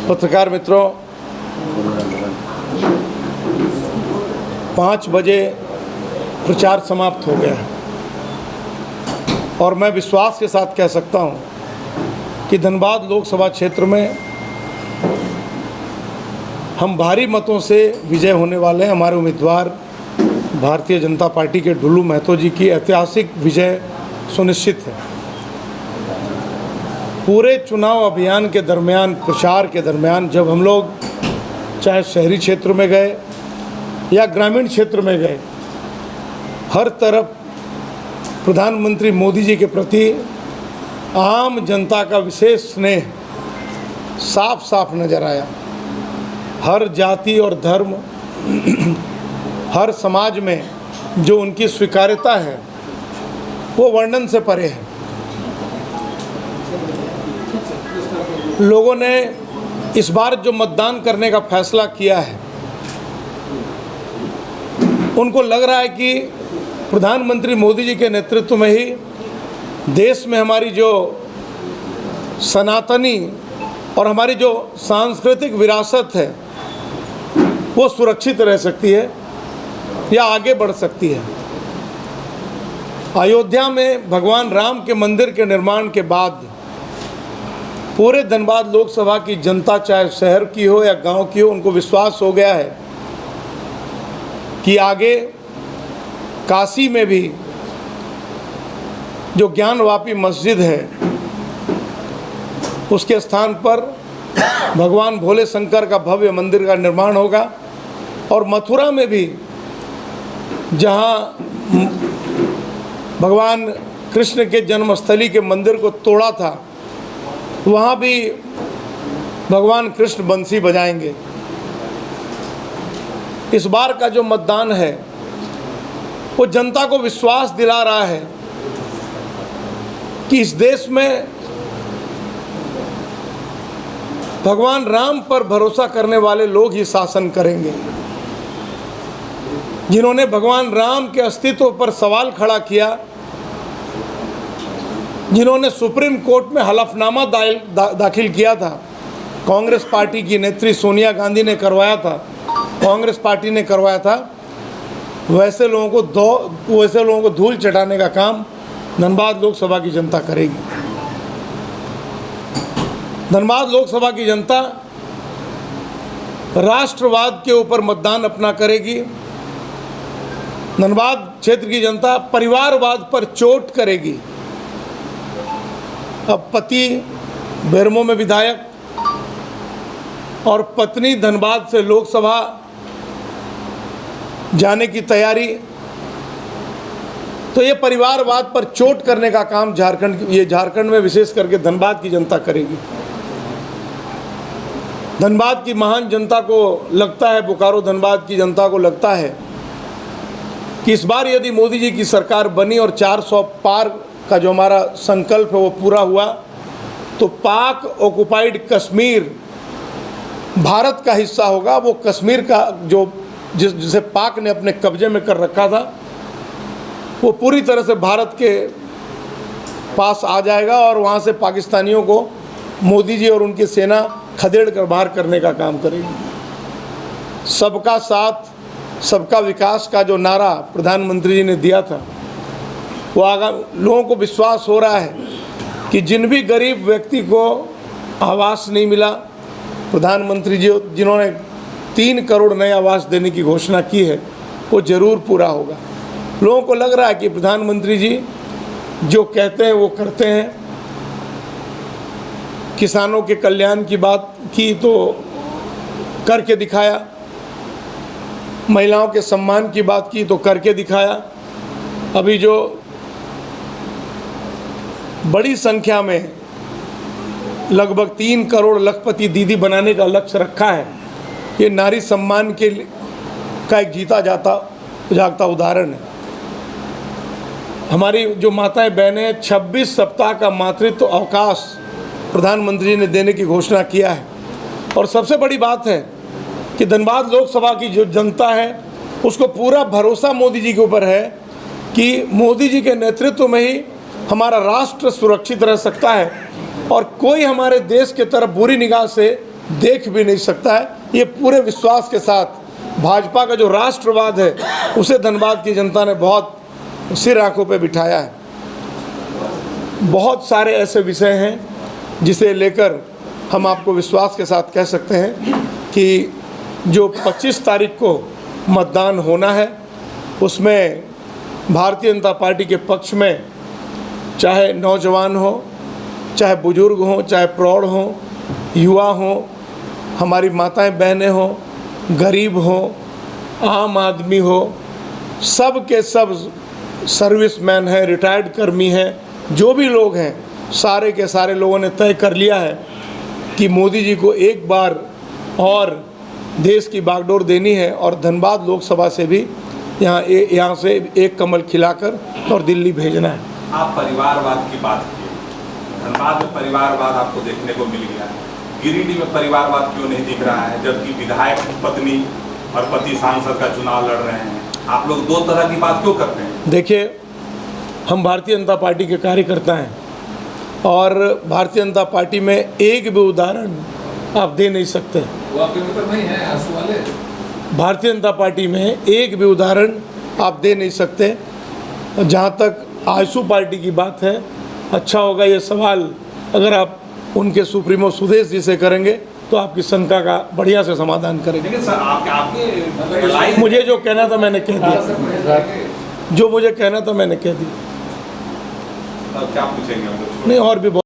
पत्रकार मित्रों, 5 बजे प्रचार समाप्त हो गया और मैं विश्वास के साथ कह सकता हूं कि धनबाद लोकसभा क्षेत्र में हम भारी मतों से विजय होने वाले हैं। हमारे उम्मीदवार भारतीय जनता पार्टी के डुल्लू महतो जी की ऐतिहासिक विजय सुनिश्चित है। पूरे चुनाव अभियान के दरमियान, प्रचार के दरमियान, जब हम लोग चाहे शहरी क्षेत्र में गए या ग्रामीण क्षेत्र में गए, हर तरफ प्रधानमंत्री मोदी जी के प्रति आम जनता का विशेष स्नेह साफ साफ नजर आया। हर जाति और धर्म, हर समाज में जो उनकी स्वीकार्यता है वो वर्णन से परे है। लोगों ने इस बार जो मतदान करने का फैसला किया है, उनको लग रहा है कि प्रधानमंत्री मोदी जी के नेतृत्व में ही देश में हमारी जो सनातनी और हमारी जो सांस्कृतिक विरासत है वो सुरक्षित रह सकती है या आगे बढ़ सकती है। अयोध्या में भगवान राम के मंदिर के निर्माण के बाद पूरे धनबाद लोकसभा की जनता, चाहे शहर की हो या गांव की हो, उनको विश्वास हो गया है कि आगे काशी में भी जो ज्ञानवापी मस्जिद है उसके स्थान पर भगवान भोले शंकर का भव्य मंदिर का निर्माण होगा और मथुरा में भी जहां भगवान कृष्ण के जन्मस्थली के मंदिर को तोड़ा था, वहाँ भी भगवान कृष्ण बंसी बजाएंगे। इस बार का जो मतदान है वो जनता को विश्वास दिला रहा है कि इस देश में भगवान राम पर भरोसा करने वाले लोग ही शासन करेंगे। जिन्होंने भगवान राम के अस्तित्व पर सवाल खड़ा किया, जिन्होंने सुप्रीम कोर्ट में हलफनामा दाखिल किया था, कांग्रेस पार्टी की नेत्री सोनिया गांधी ने करवाया था, कांग्रेस पार्टी ने करवाया था, वैसे लोगों को धूल चटाने का काम धनबाद लोकसभा की जनता करेगी। धनबाद लोकसभा की जनता राष्ट्रवाद के ऊपर मतदान अपना करेगी। धनबाद क्षेत्र की जनता परिवारवाद पर चोट करेगी। अब पति बेरमो में विधायक और पत्नी धनबाद से लोकसभा जाने की तैयारी, तो ये परिवारवाद पर चोट करने का काम झारखंड में विशेष करके धनबाद की जनता करेगी। धनबाद की महान जनता को लगता है, बोकारो धनबाद की जनता को लगता है कि इस बार यदि मोदी जी की सरकार बनी और 400 पार का जो हमारा संकल्प है वो पूरा हुआ, तो पाक ऑक्युपाइड कश्मीर भारत का हिस्सा होगा। वो कश्मीर का जिसे पाक ने अपने कब्जे में कर रखा था, वो पूरी तरह से भारत के पास आ जाएगा और वहाँ से पाकिस्तानियों को मोदी जी और उनकी सेना खदेड़ कर बाहर करने का काम करेगी। सबका साथ, सबका विकास का जो नारा प्रधानमंत्री जी ने दिया था, वो लोगों को विश्वास हो रहा है कि जिन भी गरीब व्यक्ति को आवास नहीं मिला, प्रधानमंत्री जी जिन्होंने 3 करोड़ नए आवास देने की घोषणा की है, वो ज़रूर पूरा होगा। लोगों को लग रहा है कि प्रधानमंत्री जी जो कहते हैं वो करते हैं। किसानों के कल्याण की बात की तो करके दिखाया, महिलाओं के सम्मान की बात की तो करके दिखाया। अभी जो बड़ी संख्या में लगभग 3 करोड़ लखपति दीदी बनाने का लक्ष्य रखा है, ये नारी सम्मान का एक जीता जागता उदाहरण है। हमारी जो माताएं बहनें, 26 सप्ताह का मातृत्व अवकाश प्रधानमंत्री जी ने देने की घोषणा किया है। और सबसे बड़ी बात है कि धनबाद लोकसभा की जो जनता है उसको पूरा भरोसा मोदी जी के ऊपर है कि मोदी जी के नेतृत्व में ही हमारा राष्ट्र सुरक्षित रह सकता है और कोई हमारे देश के तरफ बुरी निगाह से देख भी नहीं सकता है। ये पूरे विश्वास के साथ भाजपा का जो राष्ट्रवाद है उसे धनबाद की जनता ने बहुत सिर आंखों पे बिठाया है। बहुत सारे ऐसे विषय हैं जिसे लेकर हम आपको विश्वास के साथ कह सकते हैं कि जो 25 तारीख को मतदान होना है उसमें भारतीय जनता पार्टी के पक्ष में चाहे नौजवान हो, चाहे बुजुर्ग हो, चाहे प्रौढ़ हो, युवा हो, हमारी माताएं बहनें हो, गरीब हो, आम आदमी हो, सब के सब सर्विसमैन हैं, रिटायर्ड कर्मी हैं, जो भी लोग हैं, सारे के सारे लोगों ने तय कर लिया है कि मोदी जी को एक बार और देश की बागडोर देनी है और धनबाद लोकसभा से भी यहाँ से एक कमल खिलाकर और दिल्ली भेजना है। आप परिवारवाद की बात की, धनबाद में परिवारवाद आपको देखने को मिल गया है, गिरिडीह में परिवारवाद क्यों नहीं दिख रहा है, जबकि विधायक पत्नी और पति सांसद का चुनाव लड़ रहे हैं? आप लोग दो तरह की बात क्यों करते हैं? देखिए, हम भारतीय जनता पार्टी के कार्यकर्ता हैं और भारतीय जनता पार्टी में एक भी उदाहरण आप दे नहीं सकते। वो आपके मित्र नहीं है आंसू वाले? भारतीय जनता पार्टी में एक भी उदाहरण आप दे नहीं सकते। जहाँ तक आजसू पार्टी की बात है, अच्छा होगा ये सवाल अगर आप उनके सुप्रीमो सुदेश जी से करेंगे तो आपकी शंका का बढ़िया से समाधान करेंगे। लेकिन सर आपके मुझे जो कहना था मैंने कह दिया, जो मुझे कहना था मैंने कह दिया। क्या पूछेंगे? नहीं, और भी बहुत